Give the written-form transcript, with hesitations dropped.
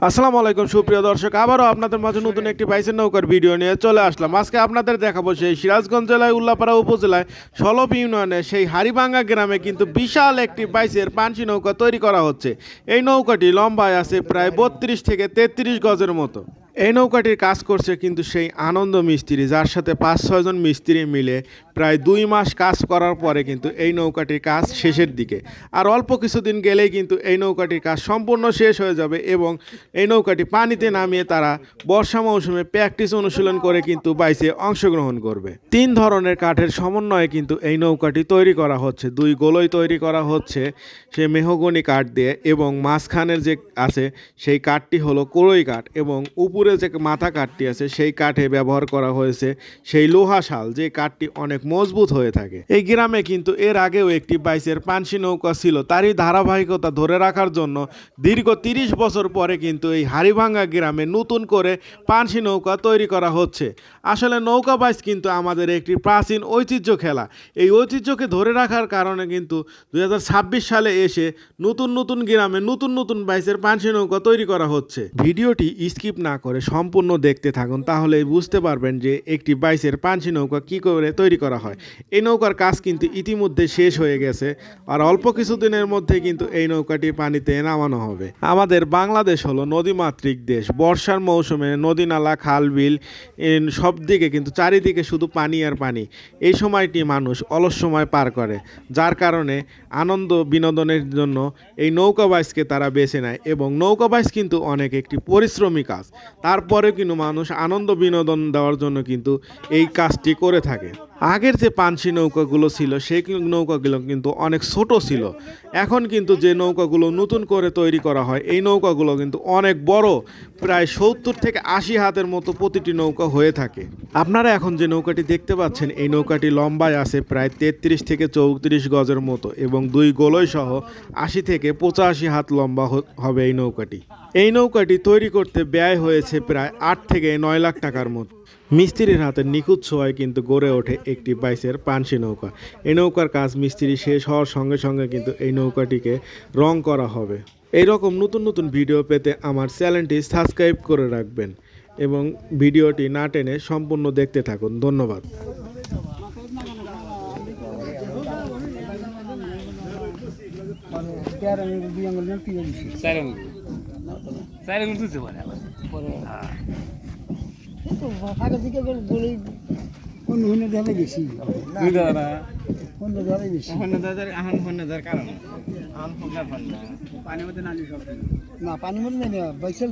আসসালামু আলাইকুম সুপ্রিয় দর্শক, আবারও আপনাদের মাঝে নতুন একটি বাইসের নৌকার ভিডিও নিয়ে চলে আসলাম। আজকে আপনাদের দেখাবো সেই সিরাজগঞ্জ জেলায় উল্লাপাড়া উপজেলায় সলপ ইউনিয়নে সেই হাড়িভাঙ্গা গ্রামে কিন্তু বিশাল একটি বাইসের পানসি নৌকা তৈরি করা হচ্ছে। এই নৌকাটি লম্বায় আছে প্রায় 32 থেকে 33 গজের মতো। এই নৌকাটির কাজ করছে কিন্তু সেই আনন্দ মিস্ত্রি, যার সাথে 5-6 জন মিস্ত্রি মিলে প্রায় 2 মাস কাজ করার পরে কিন্তু এই নৌকাটির কাজ শেষের দিকে। আর অল্প কিছুদিন গেলেই কিন্তু এই নৌকাটির কাজ সম্পূর্ণ শেষ হয়ে যাবে এবং এই নৌকাটি পানিতে নামিয়ে তারা বর্ষা মৌসুমে প্র্যাকটিস অনুশীলন করে কিন্তু বাইসে অংশগ্রহণ করবে। 3 ধরনের কাঠের সমন্বয়ে কিন্তু এই নৌকাটি তৈরি করা হচ্ছে। 2 গোলই তৈরি করা হচ্ছে সে মেহগনি কাঠ দিয়ে, এবং মাঝখানের যে আছে সেই কাঠটি হলো কোরই কাঠ, এবং উপরে যে মাথা কাঠটি আছে সেই কাঠে ব্যবহার করা হয়েছে সেই লোহা শাল, যে কাঠটি অনেক মজবুত হয়ে থাকে। এই গ্রামে কিন্তু এর আগেও একটি বাইসের পানসি নৌকা ছিল, তারই ধারাবাহিকতা ধরে রাখার জন্য দীর্ঘ 30 বছর পরে কিন্তু এই হাড়িভাঙ্গা গ্রামে নতুন করে পানসি নৌকা তৈরি করা হচ্ছে। আসলে নৌকা বাইচ কিন্তু আমাদের একটি প্রাচীন ঐতিহ্য খেলা। এই ঐতিহ্যকে ধরে রাখার কারণে কিন্তু 2026 সালে এসে নতুন নতুন গ্রামে নতুন নতুন বাইচের পানসি নৌকা তৈরি করা হচ্ছে। ভিডিওটি স্কিপ না করে সম্পূর্ণ দেখতে থাকুন, তাহলে বুঝতে পারবেন যে একটি বাইচের পানসি নৌকা কি করে তৈরি করা হয়। এই নৌকার কাজ কিন্তু ইতিমধ্যে শেষ হয়ে গেছে, আর অল্প কিছুদিনের মধ্যে কিন্তু এই নৌকাটি পানিতে নামানো হবে। আমাদের বাংলাদেশ হলো নদীমাতৃক দেশ। বর্ষার মৌসুমে নদী নালা খাল বিল সব দিকে কিন্তু চারিদিকে শুধু পানি আর পানি। এই সময়টি মানুষ অলস সময় পার করে, যার কারণে আনন্দ বিনোদনের জন্য এই নৌকা বাইচকে তারা বেছে নেয়, এবং নৌকা বাইচ কিন্তু অনেক একটি পরিশ্রমী কাজ। তারপরে কিন্তু মানুষ আনন্দ বিনোদন দেওয়ার জন্য কিন্তু এই কাজটি করে থাকে। আগের যে পানসি নৌকাগুলো ছিল সেই নৌকাগুলো কিন্তু অনেক ছোট ছিল। এখন কিন্তু যে নৌকাগুলো নতুন করে তৈরি করা হয় এই নৌকাগুলো কিন্তু অনেক বড়, প্রায় 70 থেকে 80 হাতের মতো প্রতিটি নৌকা হয়ে থাকে। আপনারা এখন যে নৌকাটি দেখতে পাচ্ছেন এই নৌকাটি লম্বায় আছে প্রায় 33 থেকে 34 গজের মতো, এবং 2 গোলই সহ 80 থেকে 85 হাত লম্বা হবে এই নৌকাটি। এই নৌকাটি তৈরি করতে ব্যয় হয়েছে প্রায় 8 থেকে 9 লাখ টাকার মতো। মিস্ত্রির হাতে নিখুঁত ছোঁয়ায় কিন্তু গড়ে ওঠে একটি বাইচের পানসি নৌকা। এই নৌকার কাজ মিস্ত্রি শেষ হওয়ার সঙ্গে সঙ্গে কিন্তু এই নৌকাটিকে রং করা হবে। এই রকম নতুন নতুন ভিডিও পেতে আমার চ্যানেলটি সাবস্ক্রাইব করে রাখবেন, এবং ভিডিওটি না টেনে সম্পূর্ণ দেখতে থাকুন। ধন্যবাদ। ফাঁকা দিকে বলেই অন্য অন্য ধারে বেশি অন্য ধারে বেশি কারণ পানির মধ্যে না পানির মধ্যে না বাইসাল